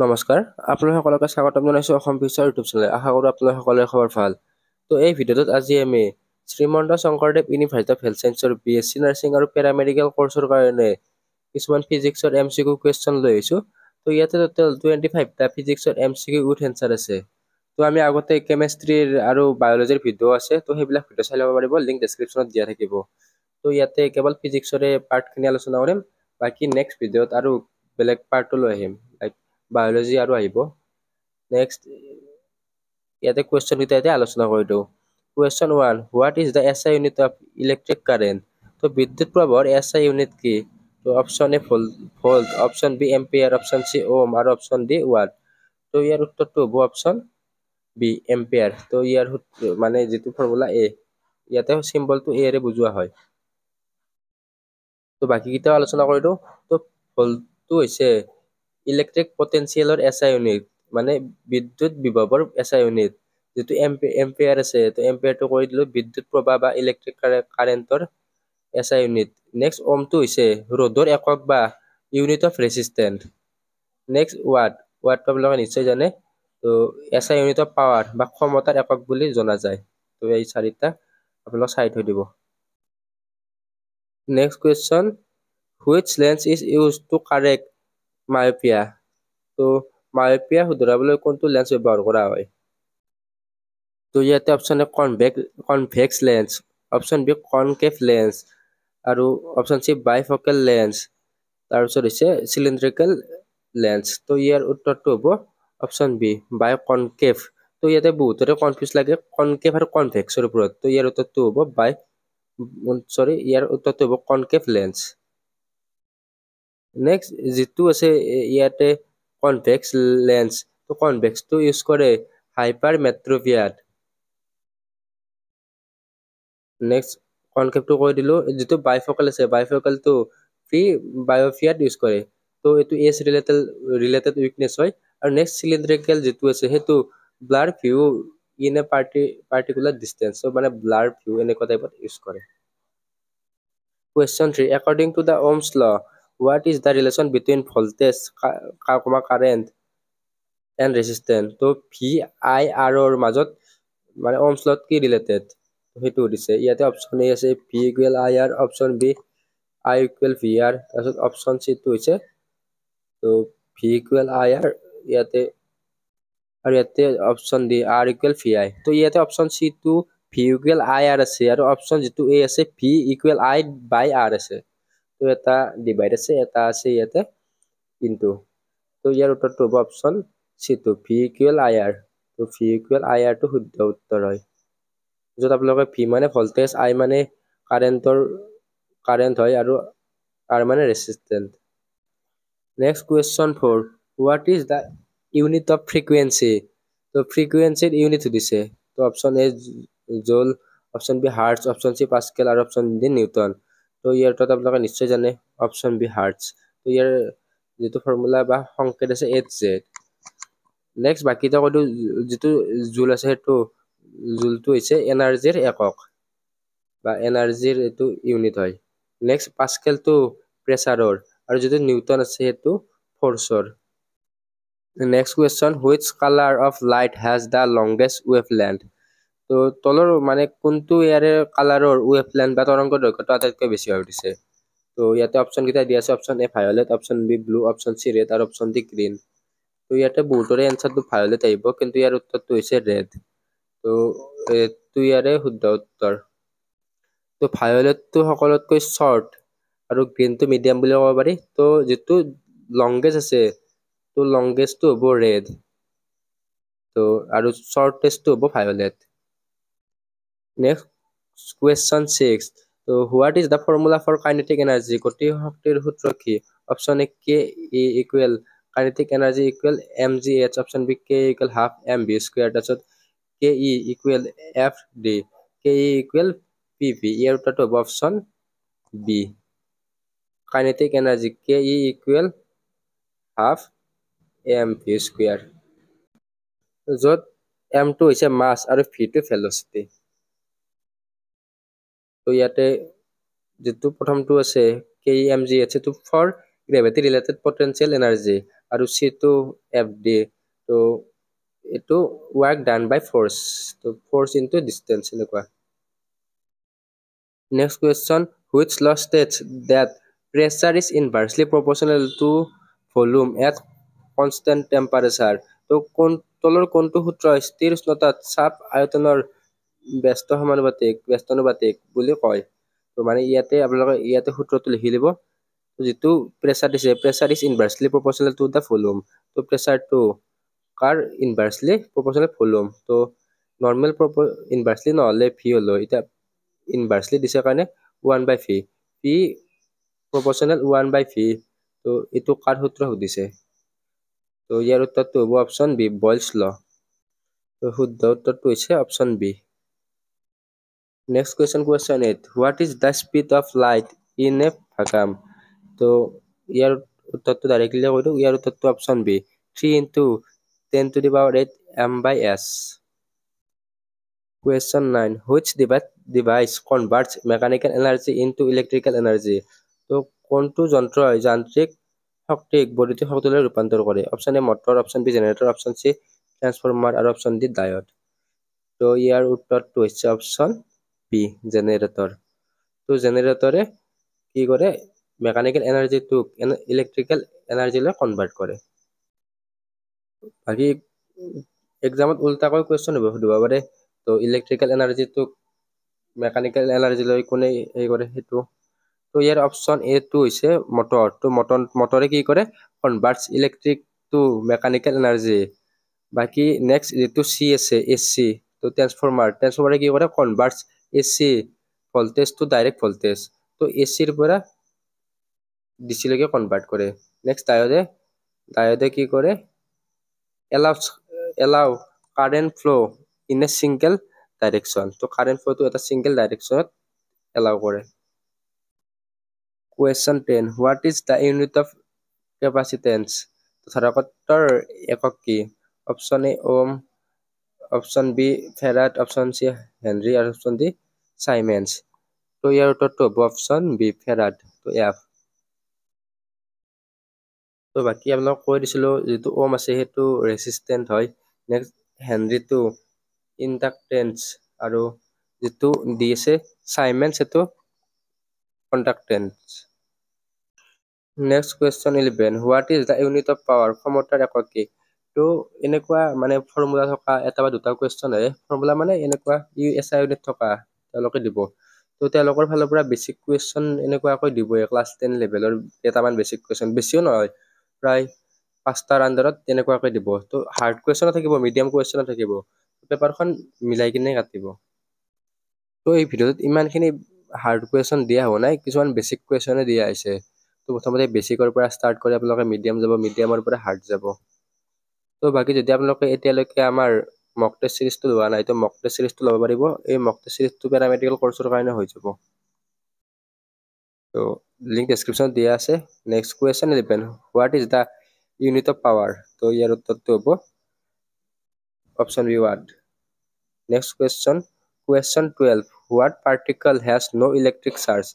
নমস্কাৰ আপোনালোক সকলোকে স্বাগতম জনাইছো অসম ফিউচাৰ ইউটিউব চেনেল আশা কৰো আপোনালোক সকলোৰে খবৰ ভাল তো এই ভিডিঅ'টোত আজি আমি Srimanta Sankardev university of health সায়েন্সৰ বিএসসি নাৰ্ছিং আৰু পেৰামেডিকেল কোৰ্চৰ কাৰণে কিছুমান ফিজিক্সৰ এমসিকিউ কুৱেশ্যন লৈ আহিছো তো ইয়াতে টোটেল 25টা ফিজিক্সৰ এমসিকিউ উইথ এনসাৰ আছে তো আমি আগতে কেমিষ্ট্ৰিৰ আৰু বায়োলজিৰ ভিডিঅ' আছে তো সেইবিলাক ভিডিঅ' চাই ল'ব পাৰিব লিংক ডেসক্ৰিপচনত দিয়া থাকিব তো ইয়াতে কেৱল ফিজিক্সৰে পাৰ্টখিনি আলোচনা কৰিম বাকি নেক্সট ভিডিঅ'ত আৰু বেলেগ পাৰ্টটো লৈ আহিম লাইক বায়োলজি আৰু আহিব নেক্সট ইয়াতে কোৱেশ্চন দুটা আলোচনা কৰি দিওঁ question 1 what is the SI unit of electric current তো বিদ্যুৎ প্ৰবাহৰ এসআই ইউনিট কি তো option A volt option B ampere option C ohm আৰু অপচন ডি ওৱাট তো ইয়াৰ উত্তৰটো হ'ব অপচন বি এম্পিয়াৰ তো ইয়াৰ মানে যেটো ফৰ্মুলা এ ইয়াতে সিম্বলটো এ ৰে বুজোৱা হয় তো বাকি কিটা আলোচনা কৰি দিওঁ তো ভোল্টটো হৈছে ইলেক্ট্ৰিক পটেনচিয়েলৰ এসআই ইউনিট মানে বিদ্যুৎ বিভৱৰ এসআই ইউনিট যেটো এম্পিয়াৰ আছে তো এম্পিয়াৰটো কৈ দিলো বিদ্যুৎ প্ৰবাহ বা ইলেক্ট্ৰিক কাৰেন্টৰ এসআই ইউনিট নেক্সট ওমটো হৈছে ৰ'দৰ একক বা ইউনিট অফ ৰেজিস্ট্যান্স নেক্সট ওৱাট আপোনালোকে নিশ্চয় জানে তো এসআই ইউনিট অফ পাৱাৰ বা ক্ষমতাৰ একক বুলি জনা যায় তো এই চাৰিটা আপোনালোক চাই থৈ দিব next question which lens is used to correct myopia তো মায়োপিয়া শুধৰাবলৈ কোনটো লেন্স ব্যৱহাৰ কৰা হয় তো ইয়াতে option A convex lens option B concave lens আৰু অপচন সি বাইফোকেল লেন্স তাৰপিছত হৈছে সিলিন্ড্ৰিকেল লেন্স তো ইয়াৰ উত্তৰটো হ'ব অপচন বি বাই কনকেভ তো ইয়াতে বহুতৰে কনফিউজ লাগে কনকেভ আৰু কনভেক্সৰ ওপৰত তো ইয়াৰ উত্তৰটো হ'ব ইয়াৰ উত্তৰটো হ'ব কনকেভ লেন্স নেক্সট যেটো আছে ইয়াতে কনভেক্স লেন্স তো কনভেক্সটো ইউজ কৰে হাইপাৰমেট্ৰোপিয়াত নেক্সট কনকেভটো কৈ দিলো যেটো বাইফোকাল আছে বাইফোকালটো ফ্ৰী বায়োপিয়াত ইউজ কৰে তো এটো এজ ৰিলেটেড উইকনেস হয় আৰু নেক্সট সিলিন্ড্ৰিকেল যেটো আছে হেতু blur view in a particular distance so মানে ব্লাৰ ভিউ এনেকুৱা টাইপত ইউজ কৰে Question 3. According to the Ohm's law, what is the relation between voltage, current and resistance? তো V I R ৰ মাজত মানে Ohm's law কি ৰিলেটেড হেতু দিছে ইয়াতে অপচন এ আছে V equal I R option B I equal V R তাৰপিছত অপচন সি টো হৈছে তো V ইকুৱেল I R ইয়াতে আৰু ইয়াতে option D R equal V I তো ইয়াতে অপচন সি টো V ইকুৱেল I R আছে আৰু অপচন যেটো এ আছে V equal I by R আছে তো এটা ডিভাইড আছে এটা আছে ইয়াতে ইনটু তো ইয়াৰ উত্তৰটো হ'ব অপচন সি টো V ইকুৱেল I R তো V ইকুৱেল I R টো শুদ্ধ উত্তৰ হয় যত আপোনালোকে V মানে ভোল্টেজ I মানে কাৰেন্ট হয় আৰু R মানে ৰেজিস্ট্যান্স next question 4 what is the unit of frequency তো ফ্ৰিকোয়েন্সিৰ ইউনিট দিছে তো option A joule option B hertz option C pascal আৰু অপচন ডি নিউটন তো ইয়াৰ তত আপোনালোকে নিশ্চয় জানে অপচন বি হাৰ্টজ তো ইয়াৰ যেটো ফৰ্মুলা বা সংকেত আছে Hz নেক্সট বাকিটা কইটো যেটো জুল আছে হেতু জুলটো হৈছে এনাৰ্জিৰ একক বা এনাৰ্জিৰ এটো ইউনিট হয় নেক্সট পাস্কেলটো প্ৰেসাৰৰ আৰু যেটো নিউটন আছে হেতু ফোৰ্সৰ next question which color of light has the longest wavelength তো তলৰ মানে কোনটো ইয়াৰে কালাৰৰ ওয়েভলেন্থ বা তৰংগ দৈৰ্ঘ্যটো আটাইতকৈ বেছি হৈ দিছে তো ইয়াতে অপচন কিটা দিয়া আছে option A violet option B blue option C red আৰু অপচন ডি গ্ৰীন তো ইয়াতে বহুতৰে এনসাৰটো ভায়োলেট আহিব কিন্তু ইয়াৰ উত্তৰটো হৈছে ৰেড তো এটো ইয়াৰে শুদ্ধ উত্তৰ তো ভায়োলেটটো সকলোতকৈ শৰ্ট আৰু গ্ৰীনটো মিডিয়াম বুলি ক'ব পাৰি তো যেটো লংগেষ্ট আছে তো লংগেষ্টটো হ'ব ৰেড তো আৰু শৰ্টেষ্টটো হ'ব ভায়োলেট নেক্সট কোৱেশ্চন 6 তো what is the formula for kinetic energy গতি শক্তিৰ সূত্ৰ কি option A K E equal kinetic energy equal mgh option B K equal half mv square তাৰপিছত K E equal F D K E equal pv ইয়াৰ উত্তৰটো হ'ব option B kinetic energy K E equal half mv square যত m টো হৈছে মাস আৰু v টো velocity তো ইয়াতে যেটো প্ৰথমটো আছে KEMG আছে to for gravity related potential energy আৰু C টো FD তো এইটো work done by force তো force into distance এনেকুৱা next question which law states that pressure is inversely proportional to volume at constant temperature তো কোন তলৰ কোনটো সূত্ৰ স্থিৰ উষ্ণতাত চাপ আয়তনৰ ব্যস্তানুপাতিক বুলি কয় তো মানে ইয়াতে সূত্ৰটো লিখি দিব যেটো প্ৰেসাৰ দিছে প্ৰেসাৰ ইজ ইনভাৰ্সলি প্ৰপোৰ্শনাল টু দা ভলিউম তো প্ৰেসাৰটো কাৰ ইনভাৰ্সলি প্ৰপোৰ্শনাল ভলিউম তো নৰ্মেল ইনভাৰ্সলি নহলে ভি হলো এটা ইনভাৰ্সলি দিছে কাৰণে 1/v p প্ৰপোৰ্শনাল 1/v তো এটো কাৰ সূত্ৰ সুধিছে তো ইয়াৰ উত্তৰটো হ'ব অপচন বি বয়লছ ল তো শুদ্ধ উত্তৰটো হৈছে option B next question 8 what is the speed of light in a vacuum তো ইয়াৰ উত্তৰটো ডাইৰেক্টলি কৈ দিও ইয়াৰ উত্তৰটো option B 3 into 10 to the power 8 m/s question 9 which device converts mechanical energy into electrical energy তো কোনটো যন্ত্ৰই যান্ত্ৰিক শক্তিক বৈদ্যুতিক শক্তিলৈ ৰূপান্তৰ কৰে option A motor option B generator option C transformer আৰু অপচন ডি ডায়োড তো ইয়াৰ উত্তৰটো হৈছে অপচন বি জেনাৰেটৰ তো জেনাৰেটৰে কি কৰে মেকানিক্যাল এনাৰ্জিটো ইলেকট্ৰিক্যাল এনাৰ্জিলৈ কনভাৰ্ট কৰে বাকি এক্সামত উল্টাকৈ কোৱেশ্চন সুধিব পাৰে তো ইলেকট্ৰিক্যাল এনাৰ্জিটো মেকানিক্যাল এনাৰ্জিলৈ কোনে এই কৰে হেতু তো ইয়াৰ অপচন এ টো হৈছে মটৰ তো মটৰে কি কৰে converts electric to mechanical energy বাকি নেক্সট যেটো সি আছে এসি তো ট্ৰান্সফৰ্মাৰে কি কৰে converts AC voltage to direct voltage তো এসিৰ পৰা ডিসি লৈকে কনভাৰ্ট কৰে নেক্সট ডায়োডে কি কৰে allow current flow in a single direction তো current flow to এটা single direction allow কৰে question 10 what is the unit of capacitance তো ধাৰকত্বৰ একক কি option A ohm option B farad option C henry আৰু অপচন ডি সাইমেন্স তো ইয়াৰ উত্তৰটো হ'ব অপচন বি ফেৰাড তো এফ তো বাকি আপোনাক কৈ দিছিলো যেটো ওম আছে হেতু ৰেজিস্ট্যান্ট হয় নেক্সট হেনৰিটো ইন্ডাক্টেন্স আৰু যেটো ডি আছে সাইমেন্স হেতু conductance next question 11 what is the unit of power ক্ষমতাৰ একক কি তো এনেকুৱা মানে ফৰ্মুলা থকা এটা বা দুটা কোৱেশ্চন হয় ফৰ্মুলা মানে এনেকুৱা এসআই ইউনিট থকা তেওঁলোকে দিব তো তেওঁলোকৰ ফালৰ পৰা বেসিক কোৱেশ্চন এনেকুৱাকৈ দিব ক্লাস 10 লেভেলৰ এটামান বেসিক কোৱেশ্চন বেছিও নহয় প্ৰায় 5টাৰ আন্ডাৰত তেনেকুৱাকৈ দিব তো হাৰ্ড কোৱেশ্চন থাকিব মিডিয়াম কোৱেশ্চন থাকিব পেপাৰখন মিলাই কিনে কাটিব তো এই ভিডিওত ইমানখিনি হাৰ্ড কোৱেশ্চন দিয়া হোৱা নাই কিছুমান বেসিক কোৱেশ্চনে দিয়া আছে তো প্ৰথমতে বেসিকৰ পৰা স্টাৰ্ট কৰি আপোনালোকে মিডিয়াম যাব মিডিয়ামৰ পৰা হাৰ্ড যাব তো বাকি যদি আপোনালোকে এতিয়ালৈকে আমাৰ মক টেষ্ট সিৰিজটো লোৱা নাই তো মক টেষ্ট সিৰিজটো ল'ব পাৰিব এই মক টেষ্ট সিৰিজটো প্যাৰামেডিকেল কোৰ্সৰ কাৰণে হৈ যাব তো লিংক ডেসক্ৰিপশনত দিয়া আছে next question 11 what is the unit of power তো ইয়াৰ উত্তৰটো হ'ব option B watt next question 12 what particle has no electric charge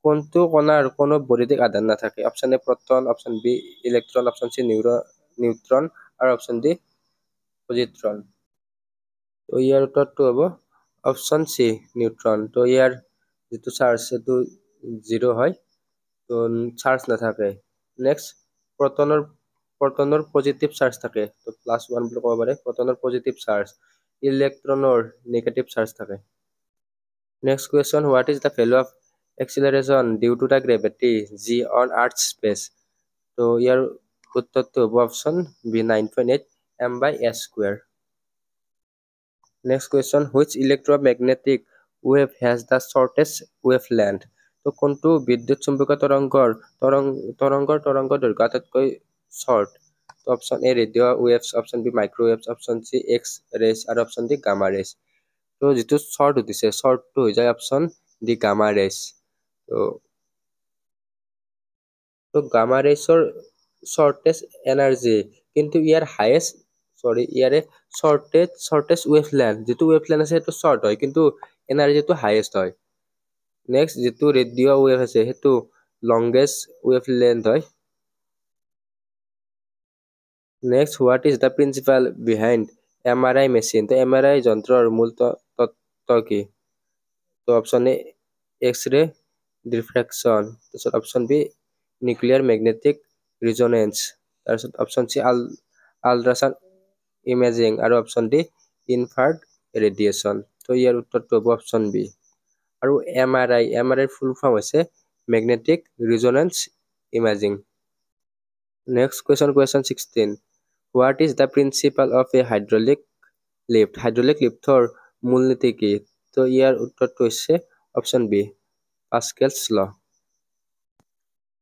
কোনটো কণাৰ কোনো বৈদ্যুতিক আধান নাথাকে option A proton option B electron option C neutron আৰু অপচন ডি পজিট্ৰন তো ইয়াৰ উত্তৰটো হ'ব অপচন সি নিউট্ৰন তো ইয়াৰ যেটো চাৰ্জ সেটো 0 হয় তো চাৰ্জ নাথাকে নেক্সট প্ৰটনৰ পজিটিভ চাৰ্জ থাকে তো +1 বুলি ক'ব পাৰে প্ৰটনৰ পজিটিভ চাৰ্জ ইলেক্ট্ৰনৰ নেগেটিভ চাৰ্জ থাকে next question what is the value of acceleration due to the gravity g on earth's space তো ইয়াৰ উত্তৰটো হ'ব option B 9.8 m/s square next question which electromagnetic wave has the shortest wavelength তো কোনটো বিদ্যুৎ চুম্বকীয় তৰংগৰ দৈৰ্ঘ্য আটাইতকৈ শৰ্ট তো option A radio waves option B microwaves option C X rays আৰু অপচন ডি গামা ৰেজ তো যেটো শৰ্ট উঠিছে শৰ্টটো হৈ যায় অপচন ডি গামা ৰেজ তো গামা ৰেজৰ শৰ্টেষ্ট এনাৰ্জি কিন্তু ইয়াৰ ইয়াৰে শৰ্টেষ্ট ওয়েভলেন্থ যেটো ওয়েভলেন্থ আছে সেইটো শৰ্ট হয় কিন্তু এনাৰ্জিটো হাইয়েষ্ট হয় নেক্সট যেটো ৰেডিও ওয়েভ আছে সেইটো লংগেষ্ট ওয়েভলেন্থ হয় next, what is the principal behind MRI machine? তো MRI যন্ত্ৰৰ মূল তত্ত্ব কি? তো অপশ্যন এ এক্স-ৰে ডিফ্ৰেকশ্যন, তাৰপিছত অপশ্যন বি নিউক্লিয়াৰ মেগনেটিক ৰিজনেঞ্চ, তাৰপিছত অপশ্যন চি আল্ট্ৰাছাউণ্ড ইমেজিং আৰু অপশ্যন ডি ইনফ্ৰাৰেড ৰেডিয়েশ্যন। তো ইয়াৰ উত্তৰটো হ'ব অপশ্যন বি। আৰু এম আৰ আইৰ ফুল ফৰ্ম হৈছে magnetic ৰিজনেঞ্চ imaging. Next question 16, what is the principle of a hydraulic lift? Hydraulic লিফ্টৰ মূলনীতি কি? তো ইয়াৰ উত্তৰটো হৈছে option B Pascal's law.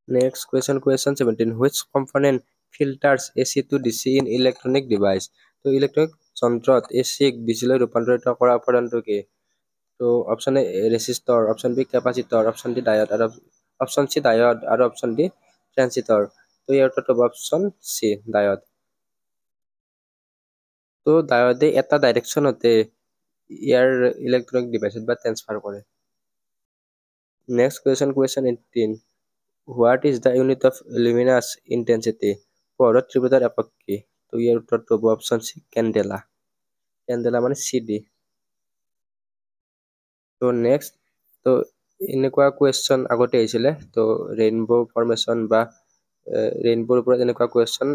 Next question 17, which component filters AC to DC in electronic device? তো ইলেক্ট্ৰনিক যন্ত্ৰত AC-ক DC-লৈ ৰূপান্তৰিত কৰা উপাদানটো কি? তো option A resistor, option B capacitor, option D diode আৰু অপশ্যন চি ডায়ড আৰু অপশ্যন ডি ট্ৰান্সিষ্টৰ। তো ইয়াৰ উত্তৰটো হ'ব অপশ্যন চি ডায়ড। তো ডায়ডে এটা ডাইৰেকশ্যনতে ইয়াৰ ইলেক্ট্ৰনিক ডিভাইচত বা ট্ৰান্সফাৰ কৰে। Next question 18, what is the unit of luminous intensity? পোহৰৰ তীব্ৰতাৰ একক কি? তো ইয়াৰ উত্তৰটো হ'ব অপশ্যন চি কেণ্ডেলা। কেণ্ডেলা মানে CD। তো নেক্সট, তো এনেকুৱা কুৱেশ্যন আগতে আহিছিলে, তো ৰেইনবো ফৰ্মেশ্যন বা ৰেইনবোৰ ওপৰত এনেকুৱা কুৱেশ্যন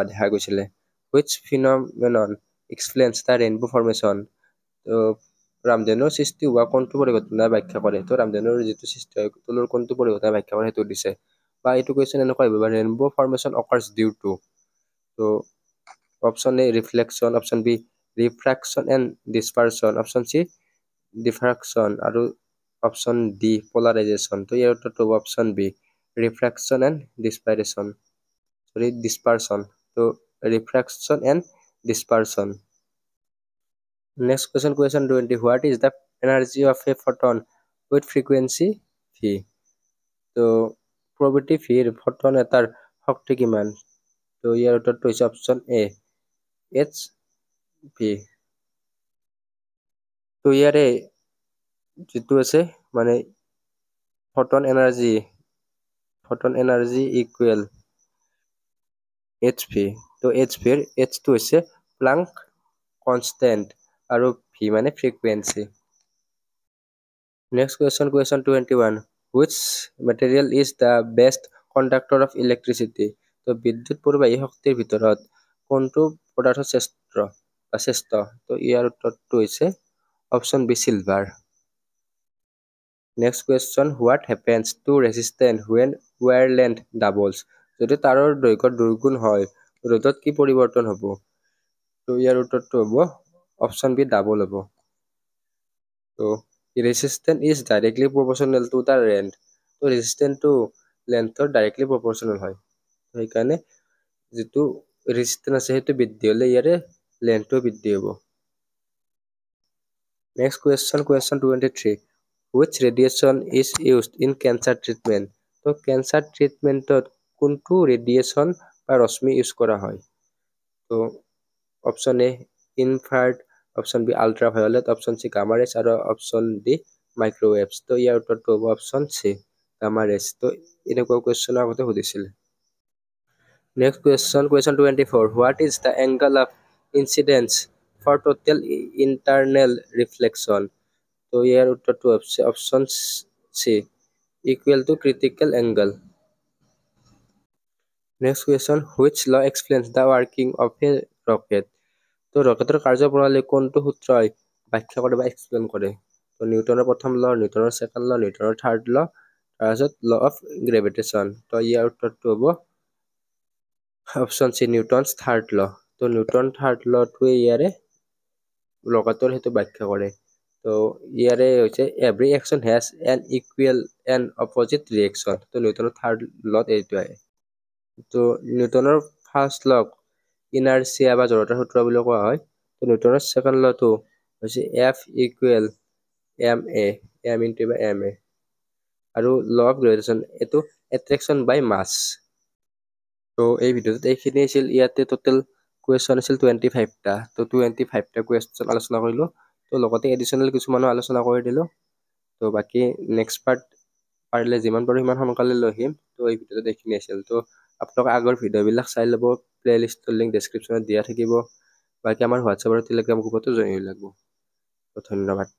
দেখা গৈছিলে। Which phenomenon explains the rainbow formation? তো ৰামধেনুৰ সৃষ্টি হোৱা কোনটো পৰিঘটনা ব্যাখ্যা কৰে? তো ৰামধেনুৰ যিটো সৃষ্টি হয় তোলৰ কোনটো পৰিঘটনা ব্যাখ্যা কৰে সেইটো দিছে। বা এইটো কুৱেশ্যন এনেকুৱা আহিব পাৰে, rainbow formation occurs due to. তো option A reflection, option B refraction and dispersion, option C diffraction আৰু অপশ্যন ডি পলাৰাইজেশ্যন। তো ইয়াৰ উত্তৰটো হ'ব option B refraction and dispersion. তো refraction and dispersion. Next question 20, what is the energy of a photon with frequency V? তো প্ৰবৃত্তি ভিৰ photon এটাৰ শক্তি কিমান? তো ইয়াৰ উত্তৰটো হৈছে অপশ্যন এ HV। তো ইয়াৰে যিটো আছে মানে ফটন এনাৰ্জি ইকুৱেল HV। তো HVৰ Hটো হৈছে প্লাংক কনষ্টেণ্ট আৰু ভি মানে frequency. Next question 21, which material is the best conductor of electricity? তো বিদ্যুৎ পৰিবাহী শক্তিৰ ভিতৰত কোনটো পদাৰ্থ শ্ৰেষ্ঠ? তো ইয়াৰ উত্তৰটো হৈছে option B silver. Next question, what happens to resistance when wire length doubles? যদি তাৰৰ দৈৰ্ঘ্য দুগুণ হয় ৰোধত কি পৰিৱৰ্তন হ'ব? তো ইয়াৰ উত্তৰটো হ'ব অপশ্যন বি ডাবল হ'ব। তো resistance is directly proportional to the length. তো ৰেজিষ্টেন্সটো লেন্থৰ ডাইৰেক্টলি প্ৰপৰ্চনেল হয়। সেইকাৰণে যিটো ৰেজিষ্টেন্স আছে সেইটো বৃদ্ধি হ'লে ইয়াৰে লেন্থটো বৃদ্ধি হ'ব। Next question 23, which radiation is used in cancer treatment? তো কেঞ্চাৰ ট্ৰিটমেণ্টত কোনটো ৰেডিয়েশ্যন বা ৰশ্মি ইউজ কৰা হয়? তো option A infrared, option B ultraviolet, option C gamma rays আৰু অপশ্যন ডি মাইক্ৰৱেভছ। তো ইয়াৰ উত্তৰটো হ'ব অপশ্যন চি গামা ৰেজ। তো এনেকুৱা কুৱেশ্যন আগতে সুধিছিল। Next question 24, what is the angle of incidence for total internal reflection? তো ইয়াৰ উত্তৰটো হৈছে option C equal to critical angle. Next question, which law explains the working of a rocket? তো ৰকেটৰ কাৰ্যপ্ৰণালী কোনটো সূত্ৰই ব্যাখ্যা কৰে বা এক্সপ্লেইন কৰে? তো নিউটনৰ প্ৰথম ল, নিউটনৰ ছেকেণ্ড ল, নিউটনৰ থাৰ্ড ল, তাৰপিছত ল অফ গ্ৰেভিটেশ্যন। তো ইয়াৰ উত্তৰটো হ'ব অপশ্যন চি নিউটনছ থাৰ্ড ল। তো নিউটন থাৰ্ড লটোৱে ইয়াৰে ৰকেটৰ সেইটো ব্যাখ্যা কৰে। তো ইয়াৰে হৈছে every action has N equal and opposite reaction. তো নিউটনৰ থাৰ্ড লত এইটো আহে। তো নিউটনৰ ফাৰ্ষ্ট লক ইনাৰ্চিয়া বা জড়তাৰ সূত্ৰ বুলি কোৱা হয়। তো নিউটনৰ ছেকেণ্ড লটো হৈছে F equal M into M A আৰু ল অফ গ্ৰেভিটেশ্যন এইটো এট্ৰেকশ্যন বাই মাছ। তো এই ভিডিঅ'টোত এইখিনি আছিল। ইয়াতে টোটেল কুৱেশ্যন আছিল 25টা। তো 25টা কুৱেশ্যন আলোচনা কৰিলোঁ। তো লগতে এডিশ্যনেল কিছুমানো আলোচনা কৰি দিলোঁ। তো বাকী নেক্সট পাৰ্ট পাৰিলে যিমান পাৰোঁ সিমান সোনকালে লৈ আহিম। তো এই ভিডিঅ'টোত এইখিনি আছিল। তো আপোনালোকে আগৰ ভিডিঅ'বিলাক চাই ল'ব। প্লেলিষ্টৰ লিংক ডেছক্ৰিপশ্যনত দিয়া থাকিব। বাকী আমাৰ হোৱাটছআপ আৰু টেলিগ্ৰাম গ্ৰুপতো জইন হৈ লাগিব। ধন্যবাদ।